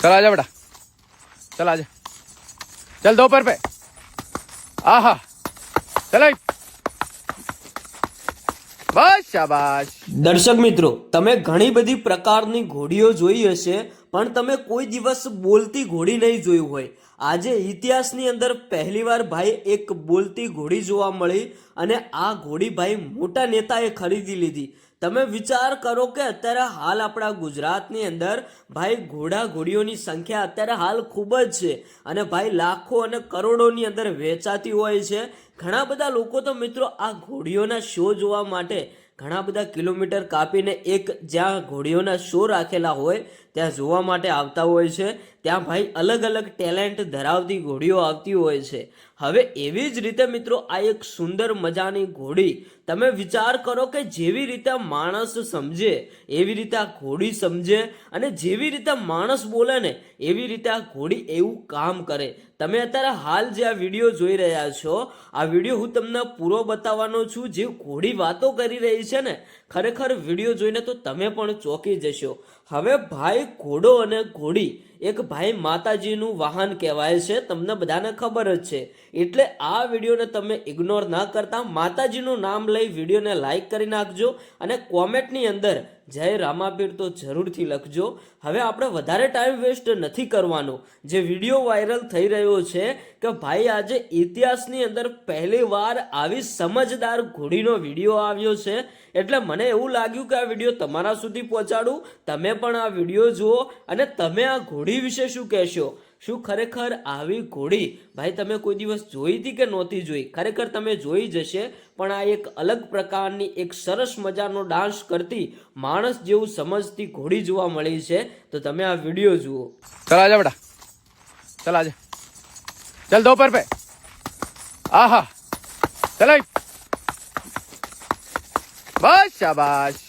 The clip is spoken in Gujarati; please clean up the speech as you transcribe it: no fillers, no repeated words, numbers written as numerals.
चल आजा बेटा, चल आजा, चल दोपहर पे। आहा, चल बस शाबाश। દર્શક મિત્રો, તમે ઘણી બધી પ્રકારની ઘોડીઓ જોઈ હશે, પણ તમે કોઈ દિવસ બોલતી ઘોડી નહીં જોયું હોય. આજે ઇતિહાસની અંદર પહેલીવાર ભાઈ એક બોલતી ઘોડી જોવા મળી, અને આ ઘોડી ભાઈ મોટા નેતાએ ખરીદી લીધી. તમે વિચાર કરો કે અત્યારે હાલ આપણા ગુજરાતની અંદર ભાઈ ઘોડીઓની સંખ્યા અત્યારે હાલ ખૂબ જ છે, અને ભાઈ લાખો અને કરોડોની અંદર વેચાતી હોય છે. ઘણા બધા લોકો તો મિત્રો આ ઘોડીઓના શો જોવા માટે ઘણા બધા કિલોમીટર કાપીને એક જ્યાં ઘોડીઓના શો રાખેલા હોય ત્યાં જોવા માટે આવતા હોય છે. ત્યાં ભાઈ અલગ અલગ ટેલેન્ટ ધરાવતી ઘોડીઓ આવતી હોય છે. હવે એવી જ રીતે મિત્રો આ એક સુંદર મજાની ઘોડી, તમે વિચાર કરો કે જેવી રીતે માણસ સમજે એવી રીતે આ ઘોડી સમજે, અને જેવી રીતે માણસ બોલે ને એવી રીતે આ ઘોડી એવું કામ કરે. તમે અત્યારે હાલ જે આ વિડીયો જોઈ રહ્યા છો, આ વિડીયો હું તમને પૂરો બતાવવાનો છું. જે ઘોડી વાતો કરી રહી છે ને, ખરેખર વિડીયો જોઈને તો તમે પણ ચોંકી જશો. હવે ભાઈ ઘોડો અને ઘોડી એક ભાઈ માતાજીનું વાહન કહેવાય છે, તમને બધાને ખબર જ છે. એટલે આ વિડીયોને તમે ઇગ્નોર ના કરતા માતાજીનું નામ લઈ વિડીયોને લાઈક કરી નાખજો, અને કોમેન્ટની અંદર જય રામાપીર તો જરૂરથી લખજો. હવે આપણે વધારે ટાઈમ વેસ્ટ નથી કરવાનો. જે વિડીયો વાયરલ થઈ રહ્યો છે કે ભાઈ આજે ઇતિહાસની અંદર પહેલી વાર આવી સમજદાર ઘોડીનો વિડીયો આવ્યો છે, એટલે મને એવું લાગ્યું કે આ વિડીયો તમારા સુધી પહોંચાડું. તમે પણ આ વિડીયો જુઓ, અને તમે આ ઘોડી વિશે શું કહેશો? શું ખરેખર આવી ઘોડી ભાઈ તમે કોઈ દિવસ જોઈ હતી કે નહોતી જોઈ? ખરેખર તમે જોઈ જશે, પણ આ એક અલગ પ્રકારની એક સરસ મજાનો ડાન્સ કરતી માણસ જેવું સમજતી ઘોડી જોવા મળી છે. તો તમે આ વિડીયો જુઓ. चल आजा बेटा, चल आजा, चल दोपहर पे। आहा, चल बस शाबाश।